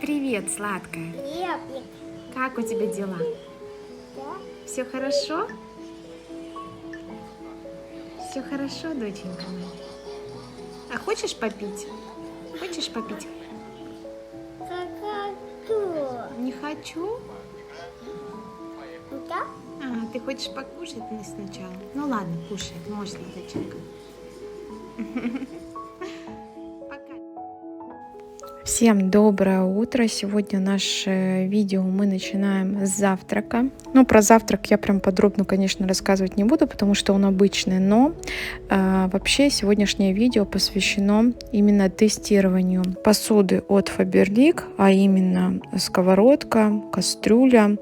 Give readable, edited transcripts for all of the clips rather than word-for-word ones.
Привет, сладкая. Привет. Как у тебя дела? Да? Все хорошо? Все хорошо, доченька моя? А хочешь попить? Хочешь попить? Какая? Не хочу. Да? Ты хочешь покушать сначала? Ну ладно, кушай, можно, доченька. Пока. Всем доброе утро! Сегодня наше видео мы начинаем с завтрака. Ну, про завтрак я прям подробно, конечно, рассказывать не буду, потому что он обычный, но вообще сегодняшнее видео посвящено именно тестированию посуды от Faberlic, а именно сковородка, кастрюля,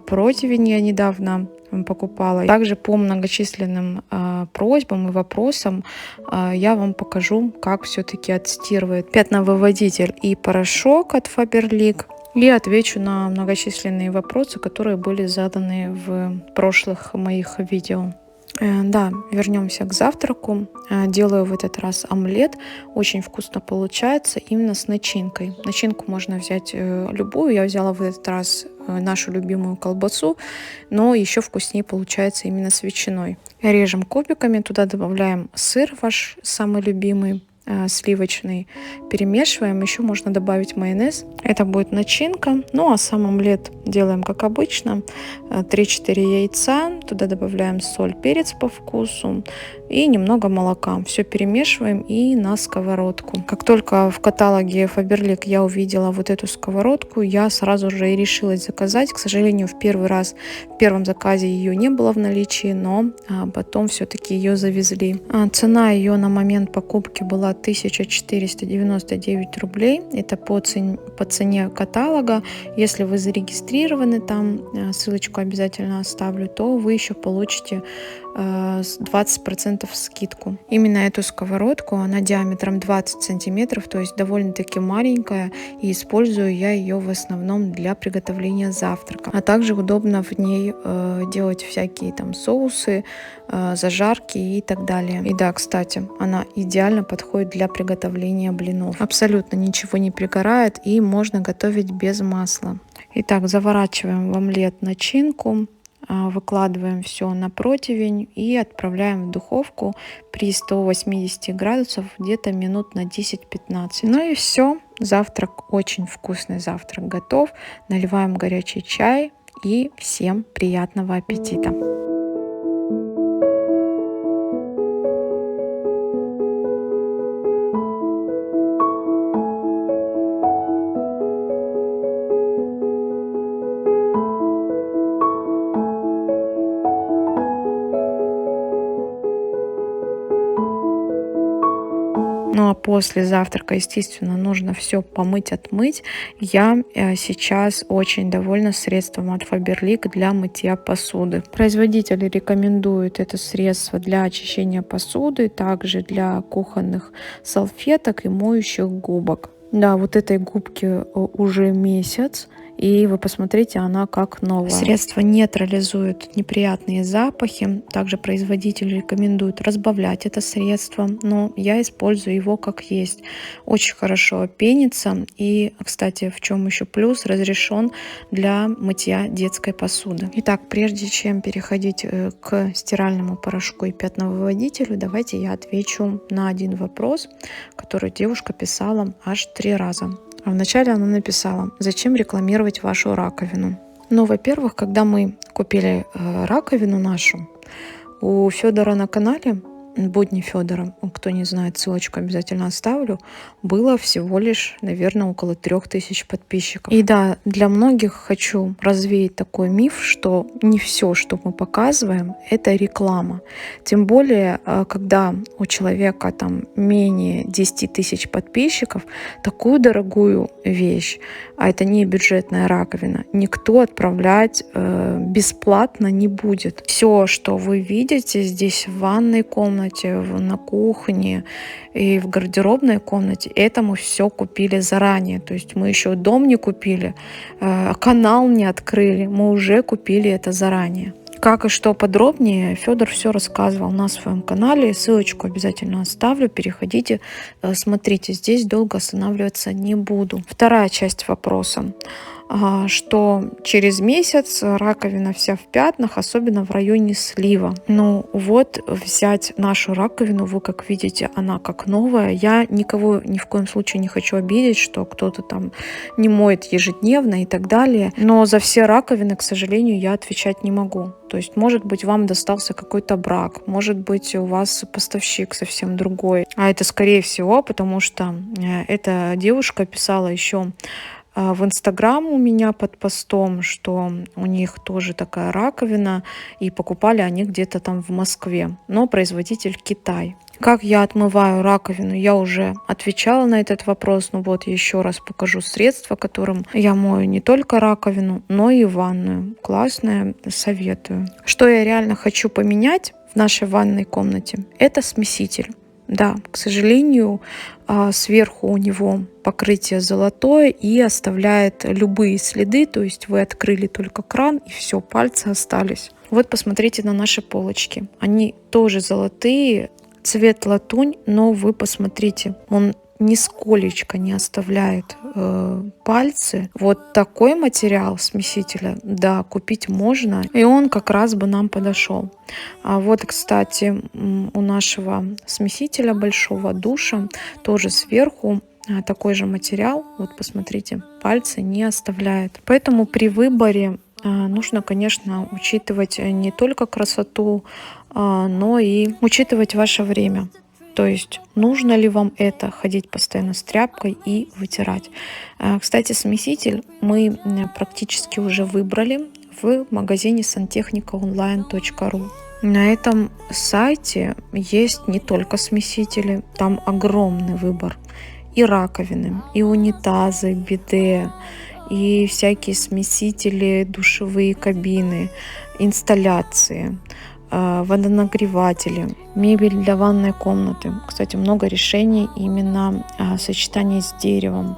противень я недавно покупала. Также по многочисленным просьбам и вопросам я вам покажу, как все-таки отстирывает пятновыводитель и порошок от Faberlic. И отвечу на многочисленные вопросы, которые были заданы в прошлых моих видео. Да, вернемся к завтраку. Делаю в этот раз омлет. Очень вкусно получается именно с начинкой. Начинку можно взять любую. Я взяла в этот раз нашу любимую колбасу, но еще вкуснее получается именно с ветчиной. Режем кубиками, туда добавляем сыр ваш самый любимый, сливочный, перемешиваем, еще можно добавить майонез, это будет начинка. Ну а сам омлет делаем как обычно: 3-4 яйца, туда добавляем соль, перец по вкусу и немного молока. Все перемешиваем и на сковородку. Как только в каталоге Faberlic я увидела вот эту сковородку, я сразу же и решилась заказать. К сожалению, в первом заказе ее не было в наличии, но потом все-таки ее завезли. Цена ее на момент покупки была 1499 рублей. Это по цене каталога. Если вы зарегистрированы там, ссылочку обязательно оставлю, то вы еще получите 20% скидку. Именно эту сковородку, она диаметром 20 сантиметров, то есть довольно-таки маленькая, и использую я ее в основном для приготовления завтрака. А также удобно в ней делать всякие там соусы, зажарки и так далее. И да, кстати, она идеально подходит для приготовления блинов. Абсолютно ничего не пригорает и можно готовить без масла. Итак, заворачиваем в омлет начинку. Выкладываем все на противень и отправляем в духовку при 180 градусов где-то минут на 10-15. Ну и все, завтрак, очень вкусный завтрак готов. Наливаем горячий чай и всем приятного аппетита! Ну а после завтрака, естественно, нужно все помыть, отмыть. Я сейчас очень довольна средством от Faberlic для мытья посуды. Производитель рекомендует это средство для очищения посуды, также для кухонных салфеток и моющих губок. Да, вот этой губке уже месяц. И вы посмотрите, она как новая. Средство нейтрализует неприятные запахи. Также производитель рекомендует разбавлять это средство, но я использую его как есть. Очень хорошо пенится. И, кстати, в чем еще плюс, разрешен для мытья детской посуды. Итак, прежде чем переходить к стиральному порошку и пятновыводителю, давайте я отвечу на один вопрос, который девушка писала аж 3 раза. А вначале она написала: зачем рекламировать вашу раковину? Ну, во-первых, когда мы купили раковину нашу, у Федора на канале, Будни Федора, кто не знает, ссылочку обязательно оставлю, было всего лишь, наверное, около 3000 подписчиков. И да, для многих хочу развеять такой миф, что не все, что мы показываем, это реклама. Тем более, когда у человека там менее 10 тысяч подписчиков, такую дорогую вещь, а это не бюджетная раковина, никто отправлять бесплатно не будет. Все, что вы видите здесь в ванной комнате, на кухне и в гардеробной комнате, это мы все купили заранее. То есть мы еще дом не купили, канал не открыли, мы уже купили это заранее. Как и что подробнее, Федор все рассказывал на своем канале. Ссылочку обязательно оставлю. Переходите, смотрите. Здесь долго останавливаться не буду. Вторая часть вопроса. Что через месяц раковина вся в пятнах, особенно в районе слива. Ну вот, взять нашу раковину, вы как видите, она как новая. Я никого ни в коем случае не хочу обидеть, что кто-то там не моет ежедневно и так далее. Но за все раковины, к сожалению, я отвечать не могу. То есть, может быть, вам достался какой-то брак, может быть, у вас поставщик совсем другой. А это, скорее всего, потому что эта девушка писала еще в Инстаграм у меня под постом, что у них тоже такая раковина, и покупали они где-то там в Москве, но производитель Китай. Как я отмываю раковину, я уже отвечала на этот вопрос, но вот еще раз покажу средство, которым я мою не только раковину, но и ванную. Классное, советую. Что я реально хочу поменять в нашей ванной комнате, это смеситель. Да, к сожалению, сверху у него покрытие золотое и оставляет любые следы, то есть вы открыли только кран и все, пальцы остались. Вот посмотрите на наши полочки, они тоже золотые, цвет латунь, но вы посмотрите, он нисколечко не оставляет пальцы. Вот такой материал смесителя, да, купить можно, и он как раз бы нам подошел. А вот, кстати, у нашего смесителя большого душа тоже сверху такой же материал. Вот посмотрите, пальцы не оставляет. Поэтому при выборе нужно, конечно, учитывать не только красоту, но и учитывать ваше время. То есть нужно ли вам это, ходить постоянно с тряпкой и вытирать. Кстати, смеситель мы практически уже выбрали в магазине santechnicaonline.ru. На этом сайте есть не только смесители, там огромный выбор. И раковины, и унитазы, биде, и всякие смесители, душевые кабины, инсталляции, водонагреватели, мебель для ванной комнаты. Кстати, много решений именно сочетания с деревом,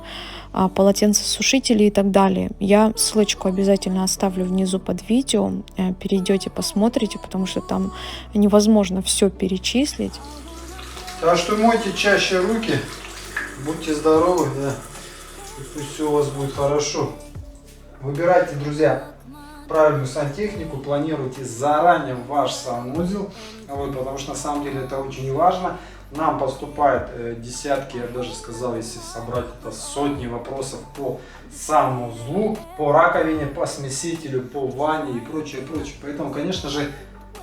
полотенцесушители и так далее. Я ссылочку обязательно оставлю внизу под видео. Перейдете, посмотрите, потому что там невозможно все перечислить. Так что мойте чаще руки, будьте здоровы, да, и пусть все у вас будет хорошо. Выбирайте, друзья, правильную сантехнику, планируйте заранее ваш санузел, вот, потому что на самом деле это очень важно. Нам поступает десятки, я даже сказал, если собрать это сотни вопросов по санузлу, по раковине, по смесителю, по ванне и прочее, прочее. Поэтому, конечно же,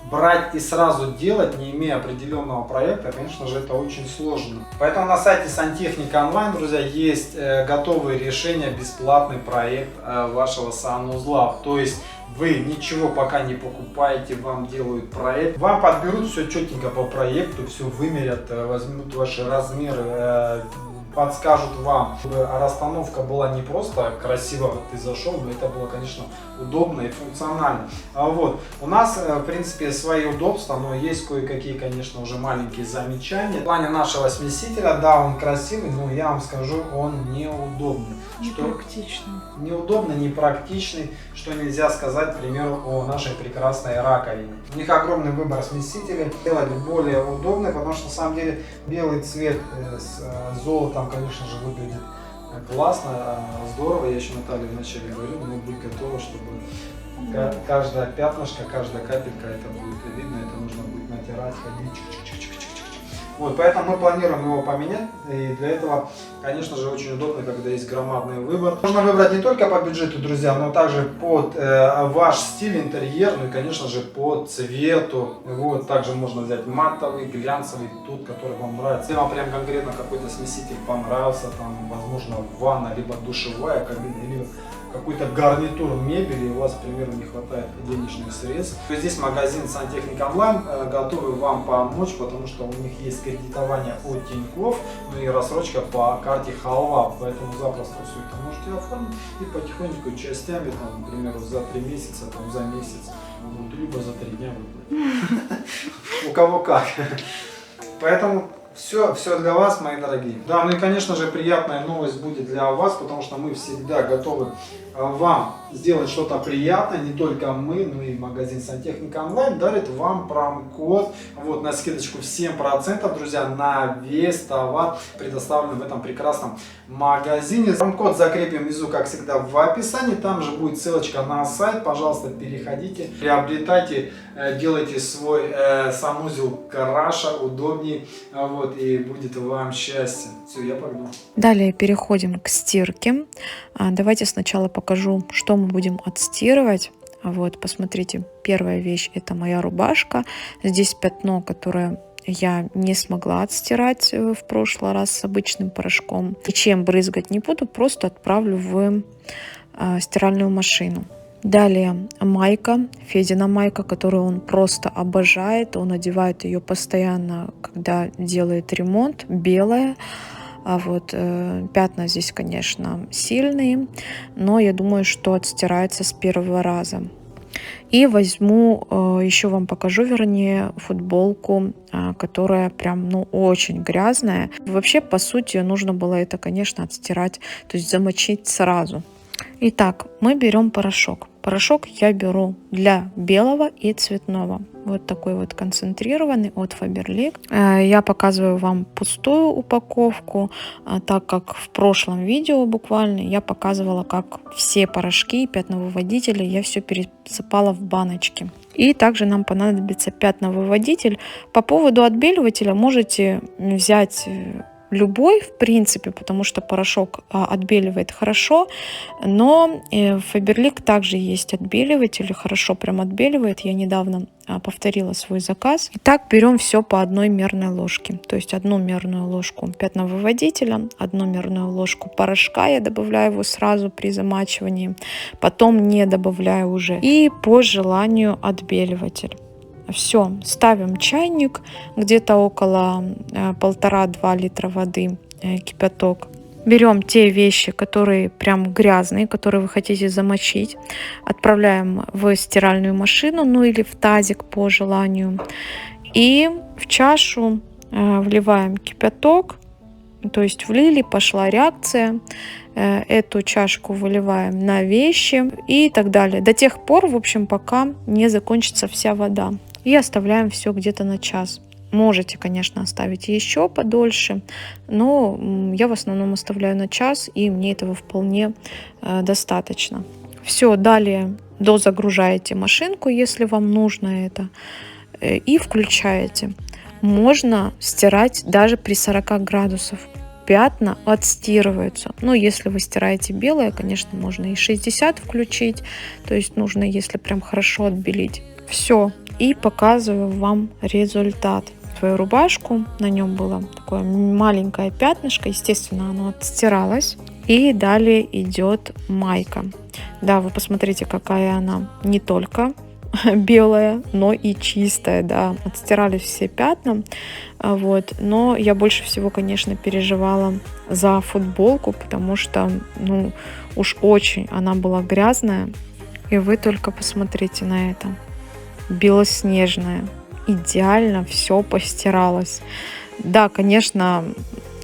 брать и сразу делать, не имея определенного проекта, конечно же, это очень сложно. Поэтому на сайте Сантехника Онлайн, друзья, есть готовые решения, бесплатный проект вашего санузла. То есть вы ничего пока не покупаете, вам делают проект, вам подберут все четенько по проекту, все вымерят, возьмут ваши размеры, подскажут вам, чтобы расстановка была не просто красиво, ты зашел, но это было, конечно, удобно и функционально. Вот. У нас, в принципе, свои удобства, но есть кое-какие, конечно, уже маленькие замечания. В плане нашего смесителя, да, он красивый, но я вам скажу, он неудобный. Непрактичный. Неудобный, непрактичный, что нельзя сказать, к примеру, о нашей прекрасной раковине. У них огромный выбор смесителей, делать более удобный, потому что на самом деле белый цвет с золотом, конечно же, выглядит классно, здорово. Я еще Наталье вначале говорил, но будь готова, чтобы каждая пятнышко, каждая капелька, это будет видно, это нужно будет натирать, ходить. Вот, поэтому мы планируем его поменять, и для этого, конечно же, очень удобно, когда есть громадный выбор. Можно выбрать не только по бюджету, друзья, но также под ваш стиль интерьер, ну и, конечно же, по цвету. Вот, также можно взять матовый, глянцевый, тот, который вам нравится. Если вам прям конкретно какой-то смеситель понравился, там, возможно, ванна, либо душевая кабина, либо какой-то гарнитур мебели, у вас, к примеру, не хватает денежных средств, то здесь магазин Сантехника Онлайн готовы вам помочь, потому что у них есть кредитование от Тинькофф, ну и рассрочка по карте Халва, поэтому запросто все это можете оформить и потихоньку частями, там, к примеру, за 3 месяца, там, за месяц, либо за 3 дня выплатить. У кого как. Поэтому Все для вас, мои дорогие. Да, ну и, конечно же, приятная новость будет для вас, потому что мы всегда готовы вам сделать что-то приятное. Не только мы, но и магазин Сантехника Онлайн дарит вам промокод вот, на скидочку 7%, друзья, на весь товар, предоставленный в этом прекрасном магазине. Промокод закрепим внизу, как всегда, в описании. Там же будет ссылочка на сайт. Пожалуйста, переходите, приобретайте, делайте свой санузел краша, удобней. Вот, и будет вам счастье. Все, я пойду. Далее переходим к стирке. Давайте сначала покажу, что мы будем отстирывать. Вот, посмотрите, первая вещь — это моя рубашка. Здесь пятно, которое я не смогла отстирать в прошлый раз с обычным порошком. Ничем брызгать не буду, просто отправлю в стиральную машину. Далее майка, Федина майка, которую он просто обожает. Он одевает ее постоянно, когда делает ремонт, белая. А вот пятна здесь, конечно, сильные, но я думаю, что отстирается с первого раза. И возьму, еще вам покажу, вернее, футболку, которая прям, ну, очень грязная. Вообще, по сути, нужно было это, конечно, отстирать, то есть замочить сразу. Итак, мы берем порошок. Порошок я беру для белого и цветного. Вот такой вот концентрированный от Faberlic. Я показываю вам пустую упаковку, так как в прошлом видео буквально я показывала, как все порошки и пятновыводители я все пересыпала в баночки. И также нам понадобится пятновыводитель. По поводу отбеливателя можете взять любой, в принципе, потому что порошок отбеливает хорошо, но в Faberlic также есть отбеливатель, хорошо прям отбеливает. Я недавно повторила свой заказ. Итак, берем все по одной мерной ложке, то есть 1 мерную ложку пятновыводителя, 1 мерную ложку порошка, я добавляю его сразу при замачивании, потом не добавляю уже, и по желанию отбеливатель. Все, ставим чайник, где-то около 1,5-2 литра воды, кипяток. Берем те вещи, которые прям грязные, которые вы хотите замочить, отправляем в стиральную машину, ну или в тазик по желанию. И в чашу вливаем кипяток, то есть влили, пошла реакция. Эту чашку выливаем на вещи и так далее. До тех пор, в общем, пока не закончится вся вода. И оставляем все где-то на час. Можете, конечно, оставить еще подольше, но я в основном оставляю на час, и мне этого вполне достаточно. Все, далее дозагружаете машинку, если вам нужно это, и включаете. Можно стирать даже при 40 градусах. Пятна отстирываются. Но если вы стираете белое, конечно, можно и 60 включить. То есть нужно, если прям хорошо отбелить. Все. И показываю вам результат. Свою рубашку. На нем было такое маленькое пятнышко. Естественно, оно отстиралось. И далее идет майка. Да, вы посмотрите, какая она не только белая, но и чистая, да, отстирались все пятна, вот, но я больше всего, конечно, переживала за футболку, потому что, ну, уж очень она была грязная, и вы только посмотрите на это, белоснежная, идеально все постиралось. Да, конечно,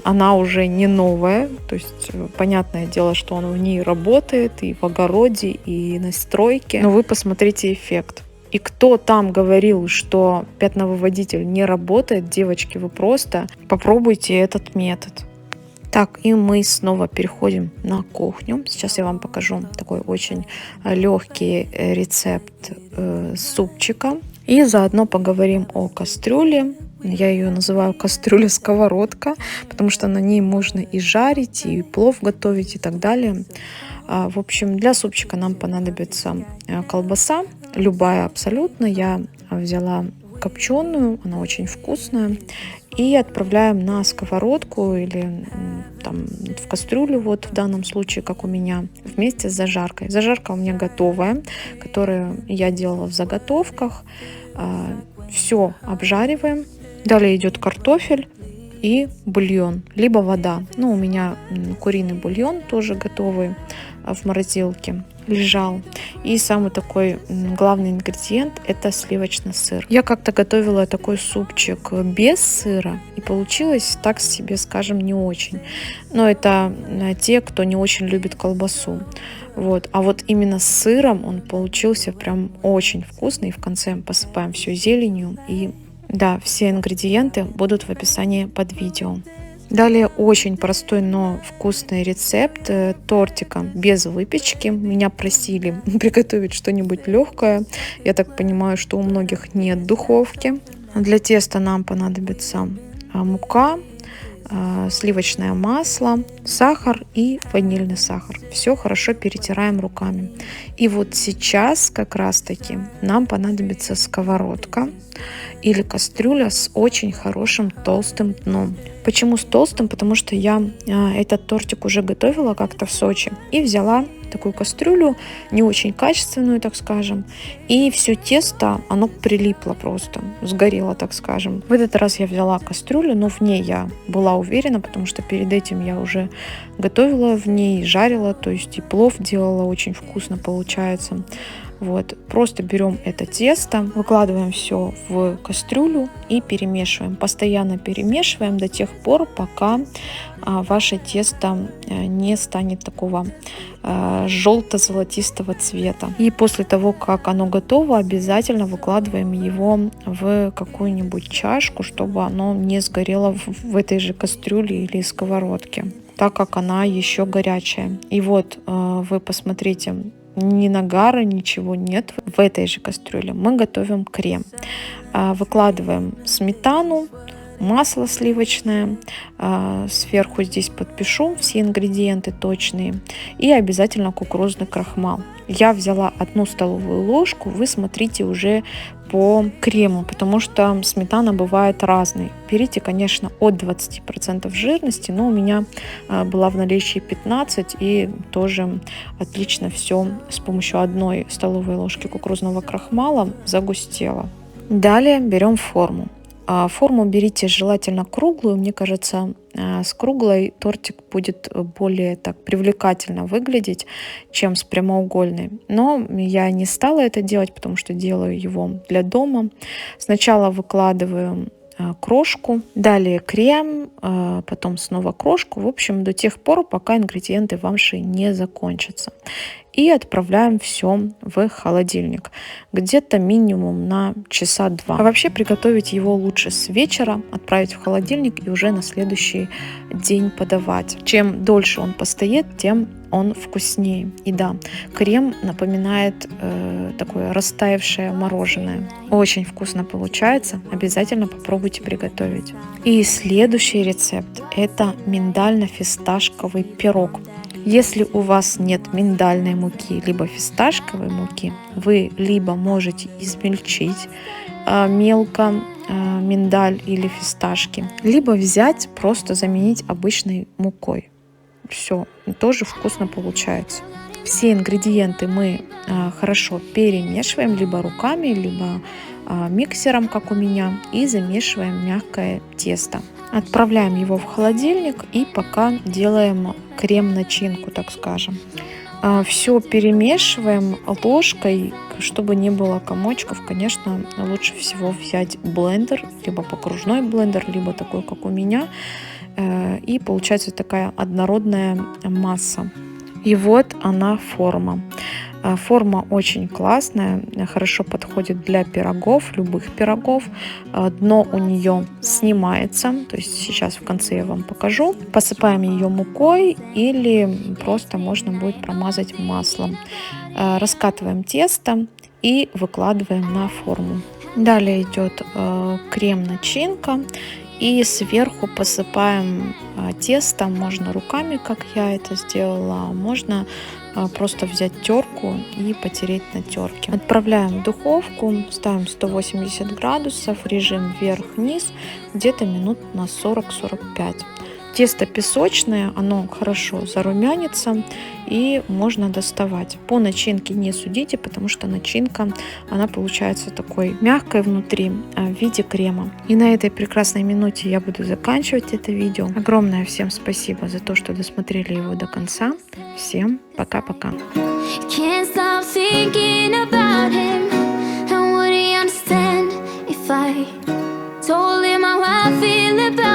она уже не новая, то есть понятное дело, что он в ней работает и в огороде, и на стройке, но вы посмотрите эффект. И кто там говорил, что пятновыводитель не работает, девочки, вы просто попробуйте этот метод. Так, и мы снова переходим на кухню. Сейчас я вам покажу такой очень легкий рецепт супчика. И заодно поговорим о кастрюле. Я ее называю кастрюля-сковородка, потому что на ней можно и жарить, и плов готовить, и так далее. В общем, для супчика нам понадобится колбаса, любая абсолютно. Я взяла копченую, она очень вкусная. И отправляем на сковородку или там в кастрюлю, вот в данном случае, как у меня, вместе с зажаркой. Зажарка у меня готовая, которую я делала в заготовках. Все обжариваем. Далее идет картофель и бульон, либо вода. Ну, у меня куриный бульон тоже готовый в морозилке. лежал. И самый такой главный ингредиент — это сливочный сыр. Я как-то готовила такой супчик без сыра, и получилось так себе, скажем, не очень. Но это те, кто не очень любит колбасу. Вот. А вот именно с сыром он получился прям очень вкусный. И в конце посыпаем все зеленью. И да, все ингредиенты будут в описании под видео. Далее очень простой, но вкусный рецепт тортика без выпечки. Меня просили приготовить что-нибудь легкое. Я так понимаю, что у многих нет духовки. Для теста нам понадобится мука, сливочное масло, сахар и ванильный сахар. Все хорошо перетираем руками. И вот сейчас как раз таки нам понадобится сковородка или кастрюля с очень хорошим толстым дном. Почему с толстым? Потому что я этот тортик уже готовила как-то в Сочи и взяла такую кастрюлю, не очень качественную, так скажем, и все тесто, оно прилипло просто, сгорело, так скажем. В этот раз я взяла кастрюлю, но в ней я была уверена, потому что перед этим я уже готовила в ней, жарила, то есть и плов делала, очень вкусно получается. Вот, просто берем это тесто, выкладываем все в кастрюлю и перемешиваем. Постоянно перемешиваем до тех пор, пока ваше тесто не станет такого желто-золотистого цвета. И после того, как оно готово, обязательно выкладываем его в какую-нибудь чашку, чтобы оно не сгорело в этой же кастрюле или сковородке, так как она еще горячая. И вот вы посмотрите, ни нагара, ничего нет. В этой же кастрюле мы готовим крем. Выкладываем сметану, масло сливочное. Сверху здесь подпишу все ингредиенты точные. И обязательно кукурузный крахмал. Я взяла 1 столовую ложку. Вы смотрите уже по крему, потому что сметана бывает разной. Берите, конечно, от 20% жирности, но у меня была в наличии 15, и тоже отлично все с помощью 1 столовой ложки кукурузного крахмала загустело. Далее берем форму. Форму берите желательно круглую. Мне кажется, с круглой тортик будет более так привлекательно выглядеть, чем с прямоугольной. Но я не стала это делать, потому что делаю его для дома. Сначала выкладываю крошку, далее крем, потом снова крошку. В общем, до тех пор, пока ингредиенты ваши не закончатся. И отправляем все в холодильник. Где-то минимум на часа 2. А вообще приготовить его лучше с вечера, отправить в холодильник и уже на следующий день подавать. Чем дольше он постоит, тем он вкуснее. И да, крем напоминает такое растаявшее мороженое. Очень вкусно получается. Обязательно попробуйте приготовить. И следующий рецепт — это миндально-фисташковый пирог. Если у вас нет миндальной муки либо фисташковой муки, вы либо можете измельчить мелко миндаль или фисташки, либо взять, просто заменить обычной мукой. Все, тоже вкусно получается. Все ингредиенты мы хорошо перемешиваем либо руками, либо миксером, как у меня, и замешиваем мягкое тесто. Отправляем его в холодильник и пока делаем крем-начинку, так скажем. Все перемешиваем ложкой, чтобы не было комочков. Конечно, лучше всего взять блендер, либо покружной блендер, либо такой, как у меня. И получается такая однородная масса. И вот она форма. Форма очень классная, хорошо подходит для пирогов, любых пирогов. Дно у нее снимается, то есть сейчас в конце я вам покажу. Посыпаем ее мукой или просто можно будет промазать маслом. Раскатываем тесто и выкладываем на форму. Далее идет крем-начинка. И сверху посыпаем тесто, можно руками, как я это сделала, можно просто взять терку и потереть на терке. Отправляем в духовку, ставим 180 градусов, режим вверх-вниз, где-то минут на 40-45. Тесто песочное, оно хорошо зарумянится и можно доставать. По начинке не судите, потому что начинка, она получается такой мягкой внутри в виде крема. И на этой прекрасной минуте я буду заканчивать это видео. Огромное всем спасибо за то, что досмотрели его до конца. Всем пока-пока. Can't stop thinking about him. And would he understand if I told him how I feel about